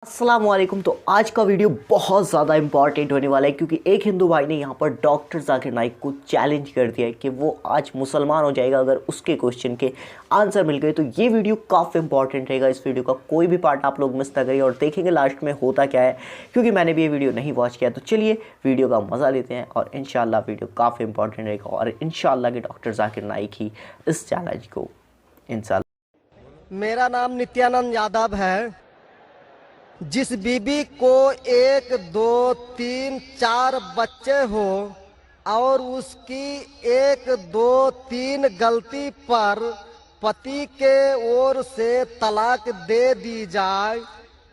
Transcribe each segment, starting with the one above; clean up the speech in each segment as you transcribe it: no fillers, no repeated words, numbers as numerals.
अस्सलाम वालेकुम। तो आज का वीडियो बहुत ज़्यादा इंपॉर्टेंट होने वाला है क्योंकि एक हिंदू भाई ने यहाँ पर डॉक्टर जाकिर नाइक को चैलेंज कर दिया है कि वो आज मुसलमान हो जाएगा अगर उसके क्वेश्चन के आंसर मिल गए। तो ये वीडियो काफ़ी इंपॉर्टेंट रहेगा। इस वीडियो का कोई भी पार्ट आप लोग मिस ना करिए और देखेंगे लास्ट में होता क्या है, क्योंकि मैंने भी ये वीडियो नहीं वॉच किया। तो चलिए वीडियो का मज़ा लेते हैं और इंशाल्लाह वीडियो काफ़ी इंपॉर्टेंट रहेगा और इंशाल्लाह कि डॉक्टर जाकिर नाइक ही इस चैलेंज को इंशाल्लाह। मेरा नाम नित्यानंद यादव है। जिस बीबी को 1, 2, 3, 4 बच्चे हो और उसकी 1, 2, 3 गलती पर पति के ओर से तलाक दे दी जाए,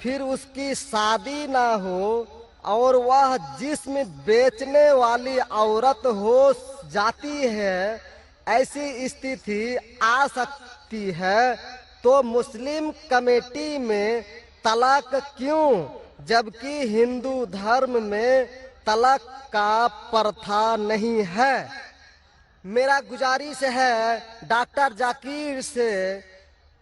फिर उसकी शादी ना हो और वह जिस्म बेचने वाली औरत हो जाती है, ऐसी स्थिति आ सकती है। तो मुस्लिम कमेटी में तलाक क्यों, जबकि हिंदू धर्म में तलाक का प्रथा नहीं है। मेरा गुजारिश है डॉक्टर जाकिर से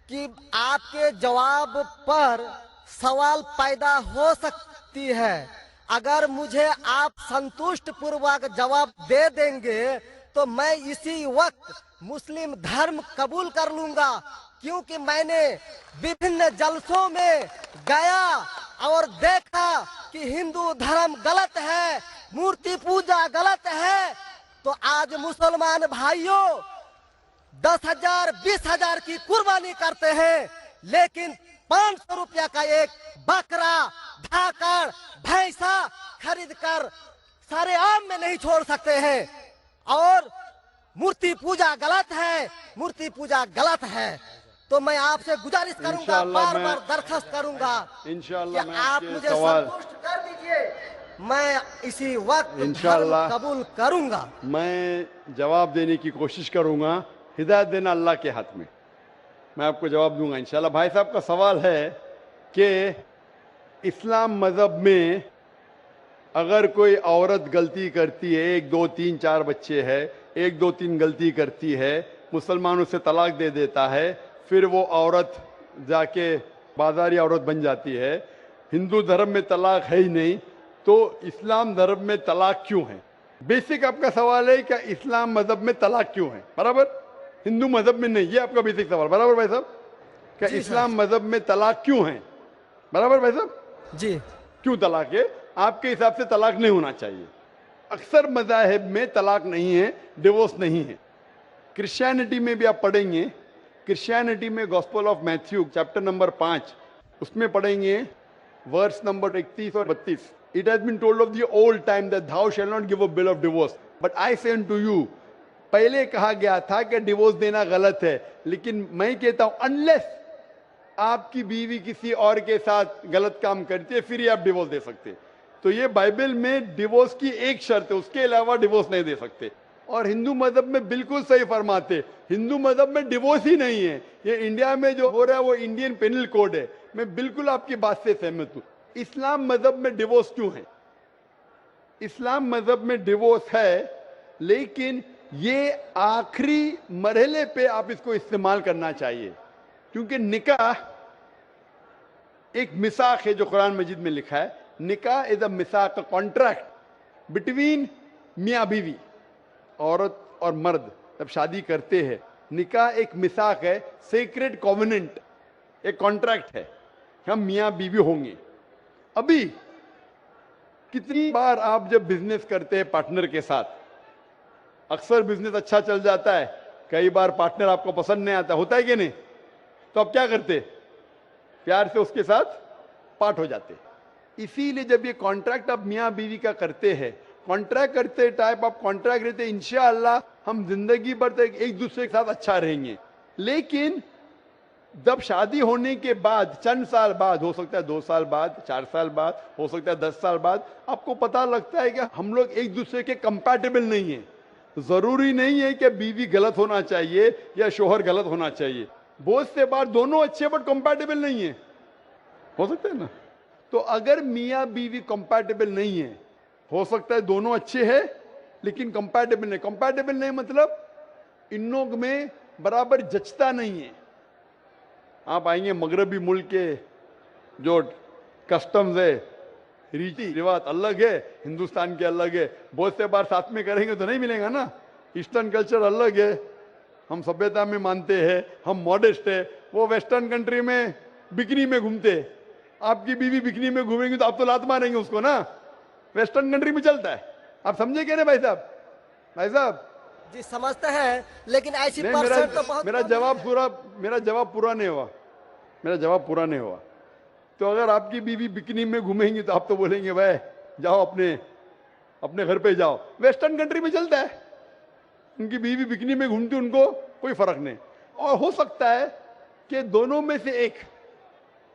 कि आपके जवाब पर सवाल पैदा हो सकती है। अगर मुझे आप संतुष्ट पूर्वक जवाब दे देंगे तो मैं इसी वक्त मुस्लिम धर्म कबूल कर लूंगा, क्योंकि मैंने विभिन्न जलसों में गया और देखा कि हिंदू धर्म गलत है, मूर्ति पूजा गलत है। तो आज मुसलमान भाइयों 10,000 20,000 की कुर्बानी करते हैं, लेकिन 500 रुपया का एक बकरा, धाकड़, भैंसा खरीद कर सारे आम में नहीं छोड़ सकते हैं। और मूर्ति पूजा गलत है, मूर्ति पूजा गलत है। तो मैं आपसे गुजारिश करूंगा, बार बार दरखास्त करूंगा कि आप मुझे संतुष्ट कर दीजिए। मैं इसी वक्त धर्म कबूल करूंगा। मैं जवाब देने की कोशिश करूंगा। हिदायत देना अल्लाह के हाथ में। मैं आपको जवाब दूंगा इंशाल्लाह। भाई साहब का सवाल है कि इस्लाम मज़हब में अगर कोई औरत गलती करती है, 1, 2, 3, 4 बच्चे है, 1, 2, 3 गलती करती है, मुसलमान उसे तलाक दे देता है, फिर वो औरत जाके बाजारी औरत बन जाती है। हिंदू धर्म में तलाक है ही नहीं, तो इस्लाम धर्म में तलाक क्यों है? बेसिक आपका सवाल है कि इस्लाम मजहब में तलाक क्यों है, बराबर? हिंदू मजहब में नहीं, ये आपका बेसिक सवाल, बराबर भाई साहब? क्या इस्लाम मजहब में तलाक क्यों है, बराबर भाई साहब? जी। क्यों तलाक है? आपके हिसाब से तलाक नहीं होना चाहिए। अक्सर मज़ाहिब में तलाक नहीं है, डिवोर्स नहीं है। क्रिश्चियनिटी में भी आप पढ़ेंगे, क्रिश्चियनिटी में gospel of Matthew chapter number 5 उसमें पढ़ेंगे वर्स नंबर 31 और 32। It has been told of the old time that thou shall not give a bill of divorce but I say unto you। पहले कहा गया था कि डिवोर्स देना गलत है, लेकिन मैं कहता हूं अनलेस आपकी बीवी किसी और के साथ गलत काम करती है फिर ही आप डिवोर्स दे सकते। तो ये बाइबल में डिवोर्स की एक शर्त है, उसके अलावा डिवोर्स नहीं दे सकते। और हिंदू मजहब में बिल्कुल सही फरमाते, हिंदू मजहब में डिवोर्स ही नहीं है। ये इंडिया में जो हो रहा है वो इंडियन पेनल कोड है। मैं बिल्कुल आपकी बात से सहमत हूं। इस्लाम मजहब में डिवोर्स क्यों है? इस्लाम मजहब में डिवोर्स है, लेकिन ये आखिरी मरहले पे आप इसको इस्तेमाल करना चाहिए, क्योंकि निकाह एक मिसाक है जो कुरान मजीद में लिखा है। निकाह इज अ मिसाक, कॉन्ट्रैक्ट बिटवीन मियाँ बीवी। औरत और मर्द जब शादी करते हैं, निकाह एक मिसाक है, सेक्रेड कॉवेनेंट, एक कॉन्ट्रैक्ट है, हम मियाँ बीवी होंगे। अभी कितनी बार आप जब बिजनेस करते हैं पार्टनर के साथ, अक्सर बिजनेस अच्छा चल जाता है, कई बार पार्टनर आपको पसंद नहीं आता, होता है कि नहीं? तो आप क्या करते? प्यार से उसके साथ पार्ट हो जाते। इसीलिए जब ये कॉन्ट्रैक्ट आप मियाँ बीवी का करते हैं, कॉन्ट्रैक्ट करते टाइप आप कॉन्ट्रैक्ट रहते, इंशाअल्लाह हम जिंदगी भर तक एक दूसरे के साथ अच्छा रहेंगे। लेकिन जब शादी होने के बाद चंद साल बाद, हो सकता है 2 साल बाद, 4 साल बाद, हो सकता है 10 साल बाद, आपको पता लगता है कि हम लोग एक दूसरे के कंपैटिबल नहीं है। जरूरी नहीं है कि बीवी गलत होना चाहिए या शोहर गलत होना चाहिए। बहुत से बार दोनों अच्छे बट कंपैटिबल नहीं है, हो सकता है ना? तो अगर मियाँ बीवी कंपैटिबल नहीं है, हो सकता है दोनों अच्छे हैं लेकिन कंपैटिबल नहीं। कंपैटिबल नहीं मतलब इन लोग में बराबर जचता नहीं है। आप आएंगे मगरबी मुल्क के जो कस्टम्स है, रीति रिवाज अलग है, हिंदुस्तान के अलग है। बहुत से बार साथ में करेंगे तो नहीं मिलेगा ना। ईस्टर्न कल्चर अलग है, हम सभ्यता में मानते हैं, हम मॉडेस्ट है। वो वेस्टर्न कंट्री में बिकनी में घूमते, आपकी बीवी बिकनी में घूमेंगी तो आप तो लात मारेंगे उसको ना। वेस्टर्न कंट्री में चलता है, आप समझे क्या भाई साहब? भाई साहब जी समझते हैं, लेकिन ऐसी नहीं, परसेंट तो बहुत मेरा कम जवाब है। पूरा मेरा जवाब पूरा नहीं हुआ, मेरा जवाब पूरा नहीं हुआ। तो अगर आपकी बीवी बिकनी में घूमेंगी तो आप तो बोलेंगे भाई जाओ अपने घर पे जाओ। वेस्टर्न कंट्री में चलता है, उनकी बीवी बिकनी में घूमती, उनको कोई फर्क नहीं। और हो सकता है कि दोनों में से एक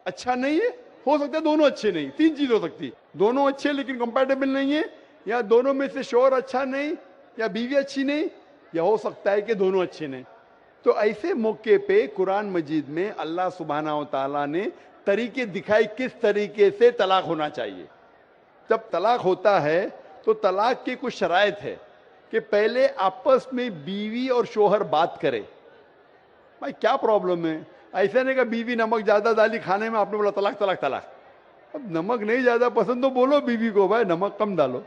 अच्छा नहीं है, हो सकता है दोनों अच्छे नहीं, तीन चीज हो सकती है। दोनों अच्छे लेकिन कंपैटिबल नहीं है, या दोनों में से शोहर अच्छा नहीं, या बीवी अच्छी नहीं, या हो सकता है कि दोनों अच्छे नहीं। तो ऐसे मौके पे कुरान मजीद में अल्लाह सुब्हाना व तआला ने तरीके दिखाए किस तरीके से तलाक होना चाहिए। जब तलाक होता है तो तलाक की कुछ शराइत है कि पहले आपस में बीवी और शोहर बात करे। भाई क्या प्रॉब्लम है? ऐसा नहीं कि बीवी नमक ज्यादा डाली खाने में, आपने बोला तलाक तलाक तलाक। अब नमक नहीं ज्यादा पसंद तो बोलो बीवी को भाई नमक कम डालो,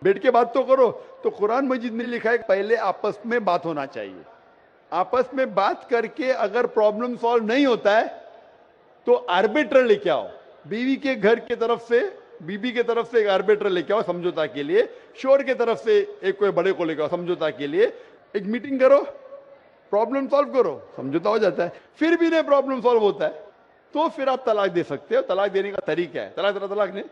बैठ के बात तो करो। तो कुरान मजीद ने लिखा है पहले आपस में बात होना चाहिए। आपस में बात करके अगर प्रॉब्लम सॉल्व नहीं होता है तो आर्बिट्रर लेके आओ, बीवी के घर की तरफ से, बीबी की तरफ से एक आर्बिट्रर लेके आओ समझौता के लिए, शोहर की तरफ से एक कोई बड़े को लेके आओ समझौता के लिए। एक मीटिंग करो, प्रॉब्लम सॉल्व करो, समझौता हो जाता है। फिर भी नहीं प्रॉब्लम सॉल्व होता है तो फिर आप तलाक दे सकते हो। तलाक देने का तरीका है, तलाक नहीं,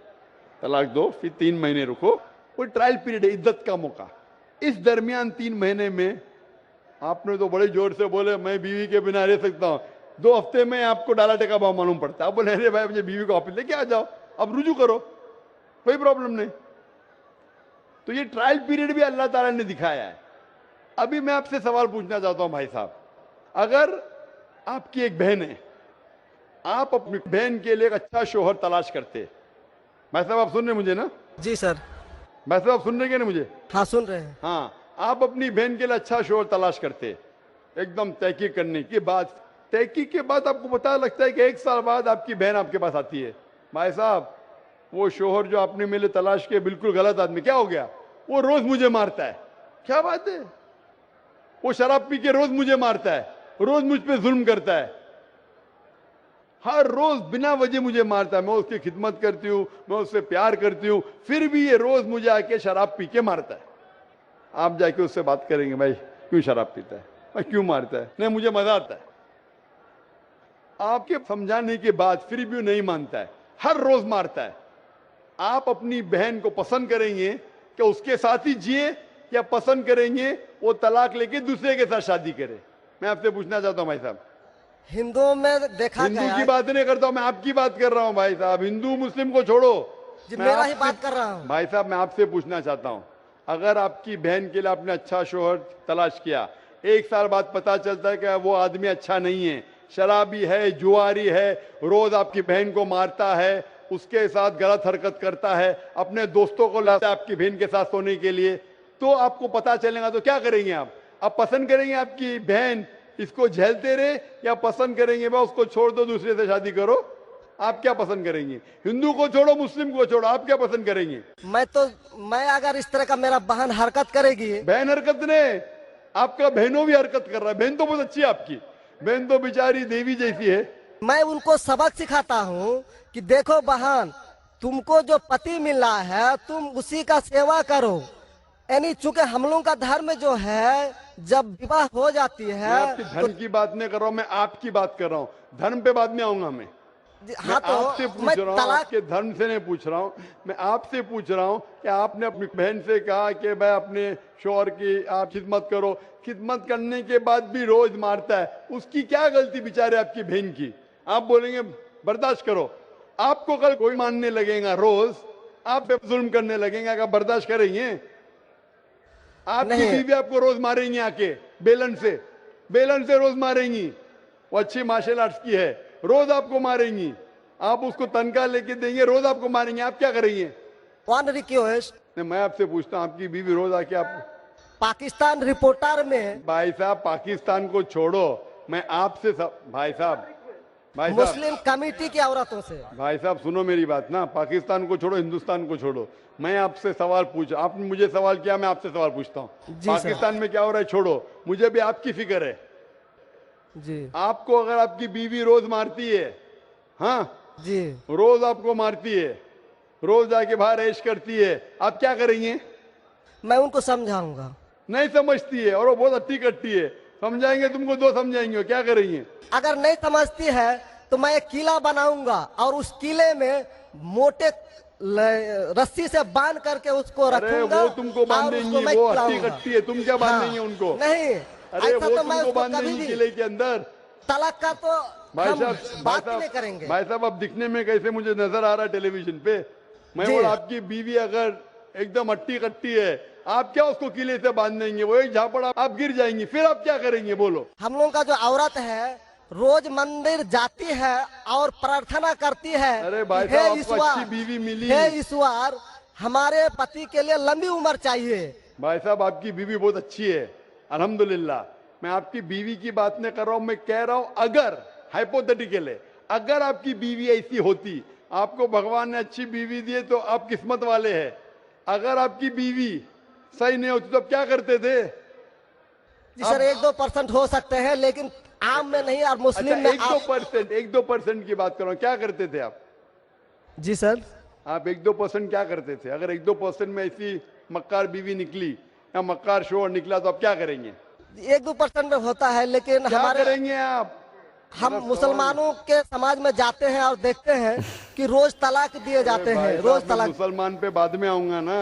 तलाक दो, फिर 3 महीने रुको, कोई ट्रायल पीरियड है, इज्जत का मौका। इस दरमियान 3 महीने में आपने तो बड़े जोर से बोले मैं बीवी के बिना रह सकता हूं, 2 हफ्ते में आपको डाला टेका भाव मालूम पड़ता है। आप बोले अरे भाई मुझे बीवी को ऑफिस लेके आ जाओ, अब रुजू करो, कोई प्रॉब्लम नहीं। तो ये ट्रायल पीरियड भी अल्लाह ताला ने दिखाया है। अभी मैं आपसे सवाल पूछना चाहता हूं भाई साहब, अगर आपकी एक बहन है, आप अपनी बहन के लिए एक अच्छा शोहर तलाश करते, भाई साहब आप सुन रहे मुझे ना? जी सर। भाई साहब आप सुन रहे क्या ना मुझे? हाँ सुन रहे हैं। हाँ, आप अपनी बहन के लिए अच्छा शोहर तलाश करते, एकदम तहकीक करने के बाद, तहकीक के बाद आपको पता लगता है कि 1 साल बाद आपकी बहन आपके पास आती है, भाई साहब वो शोहर जो आपने मेरे तलाश किया बिल्कुल गलत आदमी, क्या हो गया? वो रोज मुझे मारता है। क्या बात है? वो शराब पी के रोज मुझे मारता है, रोज मुझ पे जुल्म करता है, हर रोज बिना वजह मुझे मारता है। मैं उसकी खिदमत करती हूँ, मैं उससे प्यार करती हूँ, फिर भी ये रोज मुझे आके शराब पी के मारता है। आप जाके उससे बात करेंगे भाई क्यों शराब पीता है, भाई क्यों मारता है? नहीं मुझे मजा आता है। आपके समझाने के बाद फिर भी वो नहीं मानता है, हर रोज मारता है। आप अपनी बहन को पसंद करेंगे कि उसके साथ ही जिए, या पसंद करेंगे वो तलाक लेके दूसरे के साथ शादी करे? मैं आपसे पूछना चाहता हूं भाई साहब। हिंदुओं में देखा हिंदू गया की है। बात नहीं करता हूं मैं, आपकी बात कर रहा हूं भाई साहब। हिंदू मुस्लिम को छोड़ो, जी मैं मेरा ही आपसे- बात कर रहा हूँ। भाई साहब मैं आपसे पूछना चाहता हूं, अगर आपकी बहन के लिए आपने अच्छा शोहर तलाश किया, 1 साल बाद पता चलता है कि वो आदमी अच्छा नहीं है, शराबी है, जुआरी है, रोज आपकी बहन को मारता है, उसके साथ गलत हरकत करता है, अपने दोस्तों को लाता है आपकी बहन के साथ सोने के लिए, तो आपको पता चलेगा तो क्या करेंगे आप पसंद करेंगे आपकी बहन इसको झेलते रहे, या पसंद करेंगे भाई उसको छोड़ दो दूसरे से शादी करो? आप क्या पसंद करेंगे? हिंदू को छोड़ो, मुस्लिम को छोड़ो, आप क्या पसंद करेंगे? मैं अगर इस तरह का मेरा बहन हरकत करेगी, बहन हरकत ने, आपका बहनों भी हरकत कर रहा है। बहन तो बहुत अच्छी है आपकी, बहन तो बेचारी देवी जैसी है। मैं उनको सबक सिखाता हूँ कि देखो बहन, तुमको जो पति मिल रहा है तुम उसी का सेवा करो। यानी चूंकि हम लोगों का धर्म जो है, जब विवाह हो जाती मैं है आपकी धर्म की बात नहीं कर रहा हूं, मैं आपकी बात कर रहा हूं। धर्म पे बाद में आऊंगा मैं हाँ तो आपसे मैं पूछ रहा हूँ, तलाक आपके धर्म से नहीं पूछ रहा हूँ। मैं आपसे पूछ रहा हूँ कि आपने अपनी बहन से कहा कि भाई अपने शौहर की आप खिदमत करो, खिदमत करने के बाद भी रोज मारता है, उसकी क्या गलती बेचारे आपकी बहन की? आप बोलेंगे बर्दाश्त करो, आपको कल कोई मानने लगेगा, रोज आप पे जुल्म करने लगेगा, क्या बर्दाश्त करेंगे? आपकी नहीं। बीवी आपको रोज मारेंगी, आके बेलन से रोज मारेंगी। वो अच्छी मार्शल आर्ट्स की है, रोज आपको मारेंगी, आप उसको तनख्वाह लेके देंगे, रोज आपको मारेंगे, आप क्या करेंगे? वन रिक्वेस्ट, मैं आपसे पूछता हूँ, आपकी बीवी रोज आके आप, पाकिस्तान रिपोर्टर में भाई साहब पाकिस्तान को छोड़ो, मैं आपसे भाई भाई साहब, मुस्लिम कमेटी की औरतों से। भाई साहब सुनो मेरी बात ना, पाकिस्तान को छोड़ो, हिंदुस्तान को छोड़ो। मैं आपसे सवाल पूछ, आपने मुझे सवाल किया, मैं आपसे सवाल पूछता हूँ। जी सर। पाकिस्तान में क्या हो रहा है छोड़ो, मुझे भी आपकी फिक्र है। जी आपको अगर आपकी बीवी रोज मारती है, हाँ जी रोज आपको मारती है, रोज जाके बाहर ऐश करती है, आप क्या करेंगे? मैं उनको समझाऊंगा। नहीं समझती है और वो बहुत अट्टी कट्टी है, समझाएंगे तुमको, दो समझाएंगे, क्या करेंगे? अगर नहीं समझती है तो मैं एक किला बनाऊंगा और उस किले में मोटे रस्सी से बांध करके उसको अरे रखूंगा। वो तुमको और बांधेंगी, उसको मैं वो हट्टी खिलाऊंगा। कट्टी है, तुम क्या बांधेंगे उनको? नहीं, अरे ऐसा वो तो मैं तुमको उसको कभी बांधेंगी भी किले के अंदर। तलाक का तो भाई हम साहब, बात ही नहीं करेंगे। भाई साहब अब दिखने में कैसे मुझे नजर आ रहा है टेलीविजन पे? मैं जी। बोला आपकी बीवी अगर एकदम अट्टी कट्टी है, आप क्या उसको किले से बांध देंगे? वो एक झापड़ आप गिर जाएंगी, फिर आप क्या करेंगे बोलो? हम लोगों का जो औरत है रोज मंदिर जाती है और प्रार्थना करती है। अरे भाई कि, साहब, हे आपको ईश्वर, अच्छी बीवी मिली। हे ईश्वर, हमारे पति के लिए लंबी उम्र चाहिए। भाई साहब आपकी बीवी बहुत अच्छी है, अल्हम्दुलिल्लाह। मैं आपकी बीवी की बात नहीं कर रहा हूं, मैं कह रहा हूं अगर हाइपोथेटिकल है, अगर आपकी बीवी ऐसी होती, आपको भगवान ने अच्छी बीवी दी है तो आप किस्मत वाले हैं। अगर आपकी बीवी सही नहीं होती तो आप क्या करते थे? जी सर, 1-2% हो सकते हैं लेकिन आम में नहीं। और मुस्लिम अच्छा, में 1-2% की बात करो, क्या करते थे आप? जी सर, आप 1-2% क्या करते थे? अगर 1-2% में ऐसी मक्कार बीवी निकली या मक्कार शोहर निकला तो आप क्या करेंगे? 1-2% में होता है लेकिन क्या हमारे करेंगे आप? हम मुसलमानों के समाज में जाते हैं और देखते हैं कि रोज तलाक दिए जाते भाई हैं, साहब, रोज मैं तलाक। मुसलमान पे बाद में आऊंगा ना।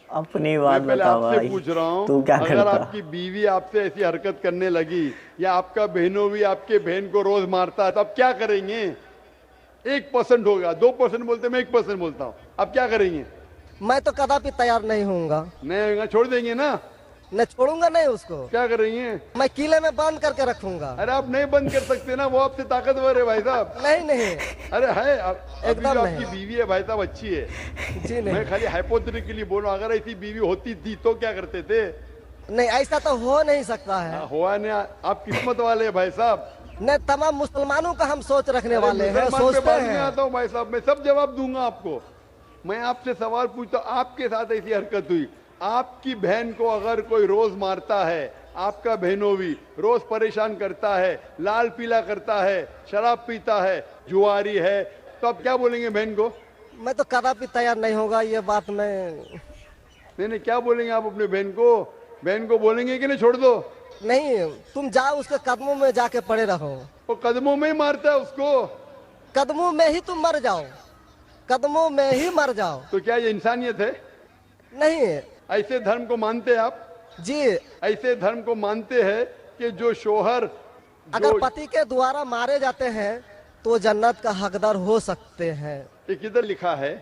अपनी बात मैं पहले बता आपसे भाई, पूछ रहा हूँ, तू क्या अगर करता? आपकी बीवी आपसे ऐसी हरकत करने लगी या आपका बहनों भी आपके बहन को रोज मारता है तो आप क्या करेंगे? 1% होगा, 2% बोलते, मैं 1% बोलता हूँ, आप क्या करेंगे? मैं तो कदापि तैयार नहीं होऊंगा। नहीं होगा, छोड़ देंगे ना? मैं छोड़ूंगा नहीं उसको, क्या करेंगे? मैं किले में बंद करके रखूंगा। अरे आप नहीं बंद कर सकते ना, वो आपसे ताकतवर है भाई साहब। नहीं नहीं, अरे है, अभी एकदम जो नहीं। आपकी बीवी है भाई साहब अच्छी है, जी मैं नहीं, खाली हाइपोथेटिकली बोल रहा हूँ, अगर ऐसी बीवी होती थी तो क्या करते थे? नहीं ऐसा तो हो नहीं सकता है। हुआ नहीं, आप किस्मत वाले हैं भाई साहब। नहीं, तमाम मुसलमानों का हम सोच रखने अरे वाले हैं, मुसलमान पे सोचते बात नहीं हैं। आता हूँ भाई साहब, मैं सब जवाब दूंगा आपको। मैं आपसे सवाल पूछता हूँ, आपके साथ ऐसी हरकत हुई, आपकी बहन को अगर कोई रोज मारता है, आपका बहनों भी रोज परेशान करता है, लाल पीला करता है, शराब पीता है, जुआरी है, तो आप क्या बोलेंगे बहन को? मैं तो कदापि तैयार नहीं होगा, ये बात मैं नहीं, क्या बोलेंगे आप अपने बहन को? बहन को बोलेंगे कि नहीं छोड़ दो? नहीं। तुम जाओ उसके कदमों में जाके पड़े रहो, वो कदमों में ही मारता है उसको, कदमों में ही तुम मर जाओ, कदमों में ही मर जाओ। तो क्या ये इंसानियत है? नहीं ऐसे धर्म को मानते हैं आप? जी, ऐसे धर्म को मानते हैं कि जो शोहर अगर पति के द्वारा मारे जाते हैं तो जन्नत का हकदार हो सकते हैं। ये किधर लिखा है?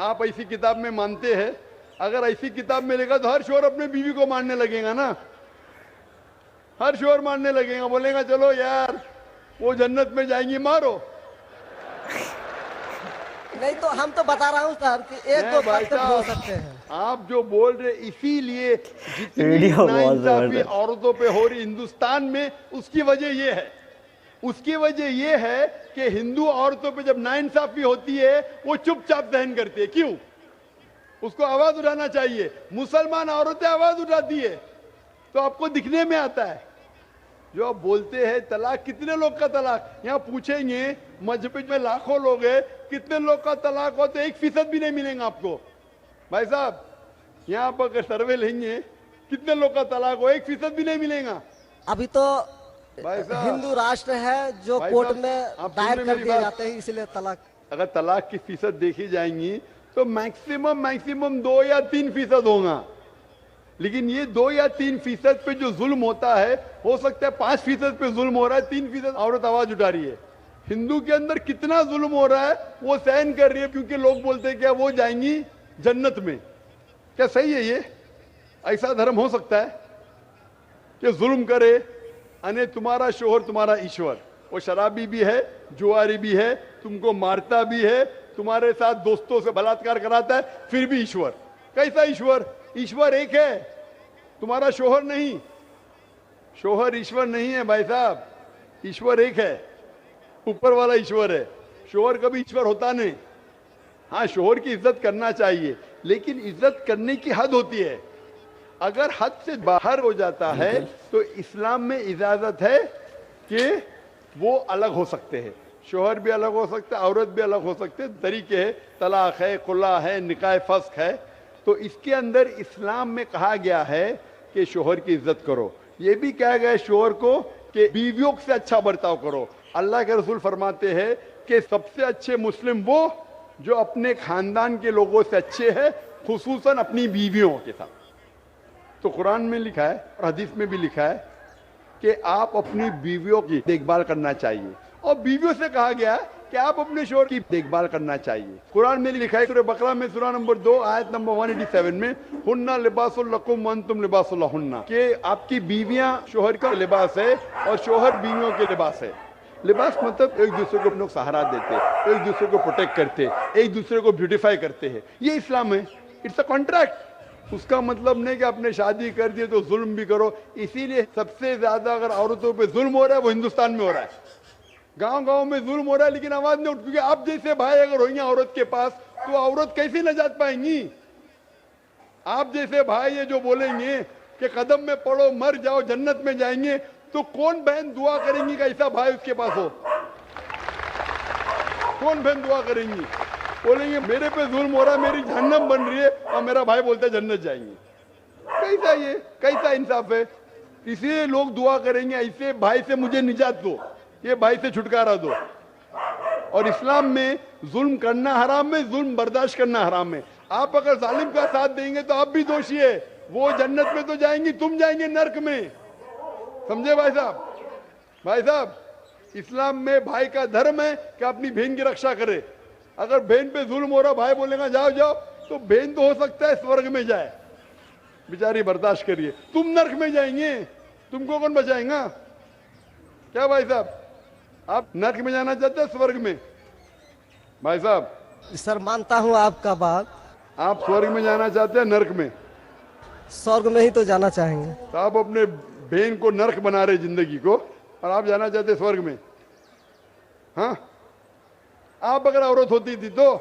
आप ऐसी किताब में मानते हैं? अगर ऐसी किताब में लिखा तो हर शोहर अपने बीवी को मारने लगेगा ना, हर शोहर मारने लगेगा, बोलेगा चलो यार वो जन्नत में जाएंगी, मारो। नहीं तो हम तो बता रहा हूँ सर कि नहीं 1-2% हो साहब, सकते हैं। आप जो बोल रहे इसीलिए जितनी वीडियो बहुत नाइंसाफी जबरदस्त। औरतों पे हो रही हिंदुस्तान में, उसकी वजह ये है, उसकी वजह ये है कि हिंदू औरतों पे जब नाइंसाफी होती है वो चुपचाप सहन करती है। क्यों? उसको आवाज उठाना चाहिए। मुसलमान औरतें आवाज उठाती है तो आपको दिखने में आता है। जो आप बोलते हैं तलाक, कितने लोग का तलाक, यहाँ पूछेंगे मस्जिद में लाखों लोग हैं, कितने लोग का तलाक हो तो 1% भी नहीं मिलेगा आपको। भाई साहब यहाँ पर अगर सर्वे लेंगे कितने लोग का तलाक हो, 1% भी नहीं मिलेगा। अभी तो भाई साहब, हिंदू राष्ट्र है जो भाई कोर्ट साहब, में आप दायर सुन कर मेरी दिए बात। जाते हैं, इसलिए तलाक। अगर तलाक की फीसद देखी जाएंगी तो मैक्सिमम 2 या 3% होगा, लेकिन ये 2 या 3% पे जो जुल्म होता है, हो सकता है 5% पे जुल्म हो रहा है, 3% औरत आवाज उठा रही है। हिंदू के अंदर कितना जुल्म हो रहा है वो सहन कर रही है, क्योंकि लोग बोलते हैं क्या वो जाएंगी जन्नत में। क्या सही है ये? ऐसा धर्म हो सकता है कि जुल्म करे, अने तुम्हारा शोहर तुम्हारा ईश्वर, वो शराबी भी है, जुआरी भी है, तुमको मारता भी है, तुम्हारे साथ दोस्तों से बलात्कार कराता है, फिर भी ईश्वर। कैसा ईश्वर? ईश्वर एक है, तुम्हारा शोहर नहीं। शोहर ईश्वर नहीं है भाई साहब, ईश्वर एक है। ऊपर वाला ईश्वर है, शोहर कभी ईश्वर होता नहीं। हाँ, शोहर की इज्जत करना चाहिए, लेकिन इज्जत करने की हद होती है। अगर हद से बाहर हो जाता है तो इस्लाम में इजाजत है कि वो अलग हो सकते हैं। शोहर भी अलग हो सकता है, औरत भी अलग हो सकते हैं, तरीके है, तलाक है, खुला है, निकाह फस्क है। तो इसके अंदर इस्लाम में कहा गया है कि शोहर की इज्जत करो। ये भी कहा गया है शोहर को कि बीवियों से अच्छा बर्ताव करो। अल्लाह के रसूल फरमाते हैं कि सबसे अच्छे मुस्लिम वो जो अपने खानदान के लोगों से अच्छे हैं, खुसूसन अपनी बीवियों के साथ। तो कुरान में लिखा है और हदीस में भी लिखा है कि आप अपनी बीवियों की देखभाल करना चाहिए, और बीवियों से कहा गया है कि आप अपने शोहर की देखभाल करना चाहिए। कुरान में लिखा है सूरह बकरा में सूरह नंबर 2 आयत नंबर 187 में, हुन्ना लिबासुल लकुम व अंतुम लिबासुल लहुन्ना, कि आपकी बीवियां शोहर का लिबास है और शोहर बीवियों के लिबास है। लिबास मतलब एक दूसरे को अपने सहारा देते, एक दूसरे को प्रोटेक्ट करते, एक दूसरे को ब्यूटीफाई करते हैं। ये इस्लाम है, इट्स अ कॉन्ट्रैक्ट। उसका मतलब नहीं कि आपने शादी कर दी तो जुल्म भी करो। इसीलिए सबसे ज्यादा अगर औरतों पे जुल्म हो रहा है वो हिंदुस्तान में हो रहा है। गांव-गांव में जुल्म हो रहा है लेकिन आवाज नहीं उठ, क्योंकि आप जैसे भाई अगर होंगे औरत के पास तो औरत कैसे नजात पाएंगी। आप जैसे भाई ये जो बोलेंगे कि कदम में पड़ो मर जाओ जन्नत में जाएंगे, तो कौन बहन दुआ करेंगी कि ऐसा भाई उसके पास हो? कौन बहन दुआ करेंगी? बोलेंगे मेरे पे जुल्म हो रहा है, मेरी जहन्नम बन रही है, और मेरा भाई बोलता है जन्नत जाएंगे। कैसा ये, कैसा इंसाफ है? इसलिए लोग दुआ करेंगे ऐसे भाई से मुझे निजात दो, ये भाई से छुटकारा दो। और इस्लाम में जुल्म करना हराम है, जुल्म बर्दाश्त करना हराम है। आप अगर जालिम का साथ देंगे तो आप भी दोषी है। वो जन्नत में तो जाएंगी, तुम जाएंगे नर्क में। समझे भाई साहब? भाई साहब, इस्लाम में भाई का धर्म है कि अपनी बहन की रक्षा करे। अगर बहन पे जुल्म हो रहा, भाई बोलेगा जाओ जाओ, तो बहन तो हो सकता है स्वर्ग में जाए, बेचारी बर्दाश्त करिए। तुम नर्क में जाएंगे, तुमको कौन बचाएगा? क्या भाई साहब, आप नर्क में जाना चाहते हैं स्वर्ग में? भाई साहब, सर मानता हूँ आपका बात। आप स्वर्ग में जाना चाहते हैं नर्क में? स्वर्ग में ही तो जाना चाहेंगे। तो आप अपने बहन को नर्क बना रहे जिंदगी को, और आप जाना चाहते हैं स्वर्ग में? हाँ, आप अगर औरत होती थी तो,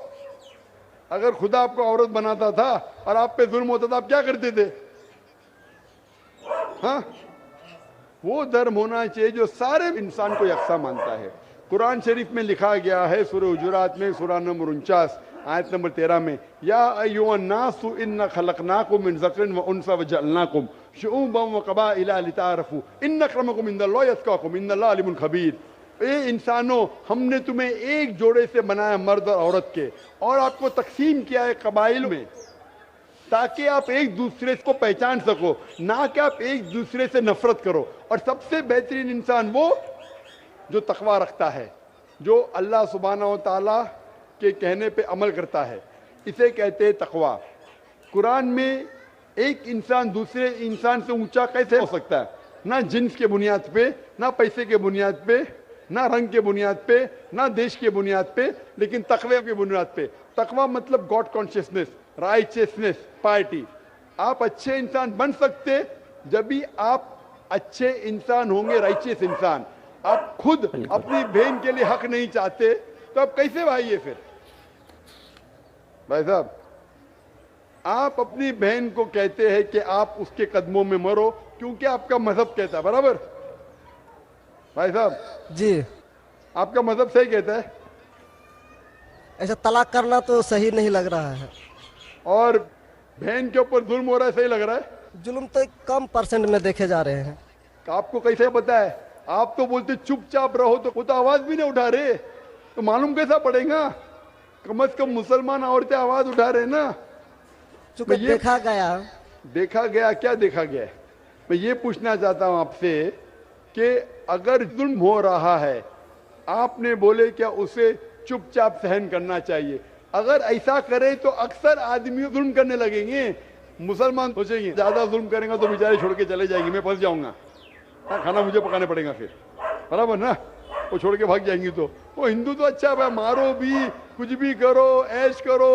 अगर खुदा आपको औरत बनाता था और आप पे जुल्म होता था, आप क्या करते थे? हाँ, वो धर्म होना चाहिए जो सारे इंसान को यकसा मानता है। कुरान शरीफ में लिखा गया है सूरह हुजुरात में सूरह नंबर 49 आयत नंबर 13 में, या अय्युहन नासु इन्ना खलकनाकुम मिन ज़करिन व उनसा वजअलनाकुम शुऊबन व क़बाइला लिताअरफू इन्न अक्रमकुम इंदल्लाहि अत्क़ाकुम इन्नल्लाह अलीमुन खबीर। ए इंसानों, हमने तुम्हें एक जोड़े से बनाया, मर्द और औरत के, और आपको तकसीम किया है कबाइल में, ताकि आप एक दूसरे को पहचान सको, ना कि आप एक दूसरे से नफरत करो। और सबसे बेहतरीन इंसान वो जो तकवा रखता है, जो अल्लाह सुब्हानहू व तआला के कहने पे अमल करता है, इसे कहते हैं तकवा। कुरान में एक इंसान दूसरे इंसान से ऊंचा कैसे हो सकता है? ना जिन्स के बुनियाद पे, ना पैसे के बुनियाद पे, ना रंग के बुनियाद पे, ना देश के बुनियाद पे, लेकिन तकवे के बुनियाद पे। तकवा मतलब गॉड कॉन्शियसनेस, राइचियसनेस, पार्टी। आप अच्छे इंसान बन सकते जब भी आप अच्छे इंसान होंगे, राइचियस इंसान। आप खुद अपनी बहन के लिए हक नहीं चाहते तो आप कैसे भाई है फिर? भाई साहब, आप अपनी बहन को कहते हैं कि आप उसके कदमों में मरो क्योंकि आपका मजहब कहता है, बराबर? भाई साहब जी, आपका मजहब सही कहता है। ऐसा तलाक करना तो सही नहीं लग रहा है। और बहन के ऊपर जुल्म हो रहा है, सही लग रहा है? जुल्म तो कम परसेंट में देखे जा रहे हैं। तो आपको कैसे पता है? आप तो बोलते चुपचाप रहो, तो वो तो आवाज भी नहीं उठा रहे, तो मालूम कैसा पड़ेगा? कम से कम मुसलमान औरतें आवाज उठा रहे ना। चूंकि देखा गया क्या देखा गया है? मैं ये पूछना चाहता हूं आपसे कि अगर जुल्म हो रहा है, आपने बोले क्या उसे चुपचाप सहन करना चाहिए? अगर ऐसा करे तो अक्सर आदमी जुल्म करने लगेंगे। मुसलमान सोचेंगे ज्यादा जुल्म करेंगे तो बेचारे छोड़ के चले जाएंगे, मैं फंस जाऊंगा, खाना मुझे पकाने पड़ेगा फिर, बराबर ना? वो छोड़ के भाग जाएंगी। तो वो हिंदू तो अच्छा है, मारो भी, कुछ भी करो, ऐश करो,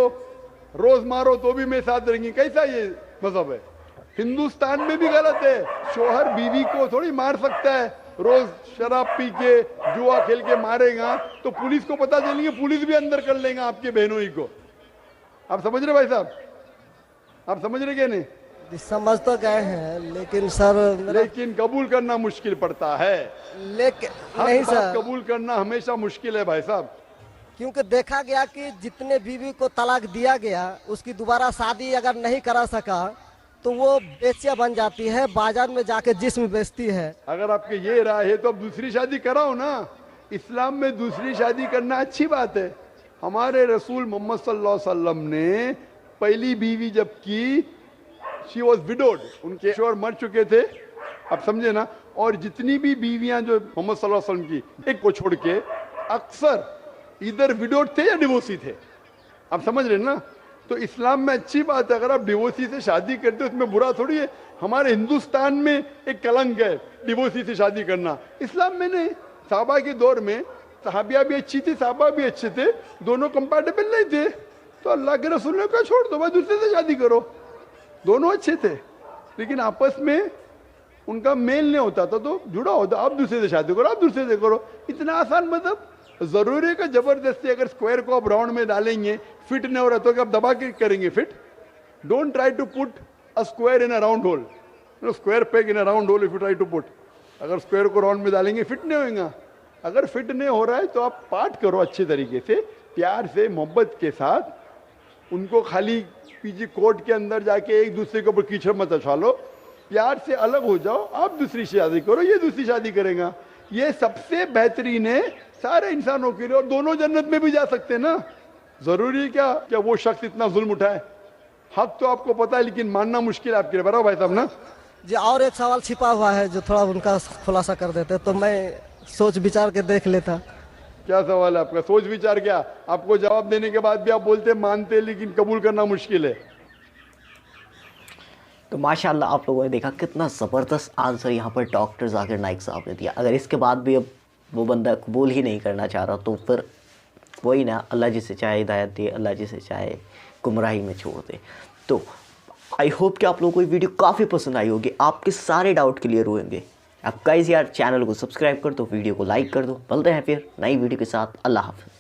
रोज मारो तो भी मैं साथ रहेंगी। कैसा ये मजहब है? हिंदुस्तान में भी गलत है। शोहर बीवी को थोड़ी मार सकता है, रोज शराब पी के जुआ खेल के मारेगा तो पुलिस को पता चलेंगे, पुलिस भी अंदर कर लेगा आपके बहनों ही को। आप समझ रहे भाई साहब? आप समझ रहे क्या नहीं? समझ तो गए हैं, लेकिन सर लेकिन कबूल करना मुश्किल पड़ता है। लेकिन हर नहीं बात सर, कबूल करना हमेशा मुश्किल है भाई साहब। क्योंकि देखा गया कि जितने बीवी को तलाक दिया गया उसकी दोबारा शादी अगर नहीं करा सका तो वो बेचिया बन जाती है, बाजार में जाके जिस्म बेचती है। अगर आपके ये राय है तो अब दूसरी शादी कराओ ना। इस्लाम में दूसरी शादी करना अच्छी बात है। हमारे रसूल मोहम्मद सल्लल्लाहु अलैहि वसल्लम ने पहली बीवी जब की, शी वॉज विडोड, उनके शोहर मर चुके थे, आप समझे ना। और जितनी भी बीवियां जो मोहम्मद सल्लल्लाहु अलैहि वसल्लम की, एक को छोड़ के अक्सर इधर विडोड थे या डिवोर्सी थे, आप समझ रहे ना। तो इस्लाम में अच्छी बात है, अगर आप डिवोर्सी से शादी करते हो उसमें बुरा थोड़ी है। हमारे हिंदुस्तान में एक कलंक है डिवोर्सी से शादी करना, इस्लाम में नहीं। साहबा के दौर में सहाबिया भी अच्छी थी, साहबा भी अच्छे थे, दोनों कंपैटिबल नहीं थे, तो अल्लाह के रसूल ने कहा छोड़ दो भाई, दूसरे से शादी करो। दोनों अच्छे थे लेकिन आपस में उनका मेल नहीं होता था, तो जुड़ा होता, आप दूसरे से शादी करो, आप दूसरे से करो। इतना आसान मतलब जरूरी है कि जबरदस्ती अगर स्क्वायर को आप राउंड में डालेंगे, फिट नहीं हो रहा तो आप दबा के करेंगे fit. Don't try to put a square in a round hole, square peg in a round hole if you try to put. अगर स्क्वायर को राउंड में डालेंगे फिट नहीं होगा। अगर फिट नहीं हो रहा है तो आप पार्ट करो अच्छे तरीके से, प्यार से, मोहब्बत के साथ। उनको खाली पीछे कोर्ट के अंदर जाके एक दूसरे के ऊपर कीचड़ मत उछालो, प्यार से अलग हो जाओ, आप दूसरी शादी करो, ये दूसरी शादी करेगा। ये सबसे बेहतरीन है सारे इंसानों के लिए, और दोनों जन्नत में भी जा सकते हैं ना। जरूरी है क्या वो शख्स इतना जुल्म उठाए? हक तो आपको पता है लेकिन मानना मुश्किल है आपके लिए, बराबर भाई साहब ना। जी और एक सवाल छिपा हुआ है जो थोड़ा उनका खुलासा कर देते तो मैं सोच विचार के देख लेता। क्या सवाल है आपका? सोच विचार क्या? आपको जवाब देने के बाद भी आप बोलते मानते लेकिन कबूल करना मुश्किल है। तो माशाल्लाह आप लोगों ने देखा कितना ज़बरदस्त आंसर यहाँ पर डॉक्टर जाकिर नाइक साहब ने दिया। अगर इसके बाद भी अब वो बंदा कबूल ही नहीं करना चाह रहा तो फिर वही ना, अल्लाह जिसे चाहे हिदायत दे, अल्लाह जिसे चाहे गुमराही में छोड़ दे। तो आई होप कि आप लोगों को ये वीडियो काफ़ी पसंद आई होगी, आपके सारे डाउट क्लियर होंगे। आप गाइस यार चैनल को सब्सक्राइब कर दो, वीडियो को लाइक कर दो। मिलते हैं फिर नई वीडियो के साथ। अल्लाह हाफ़िज़।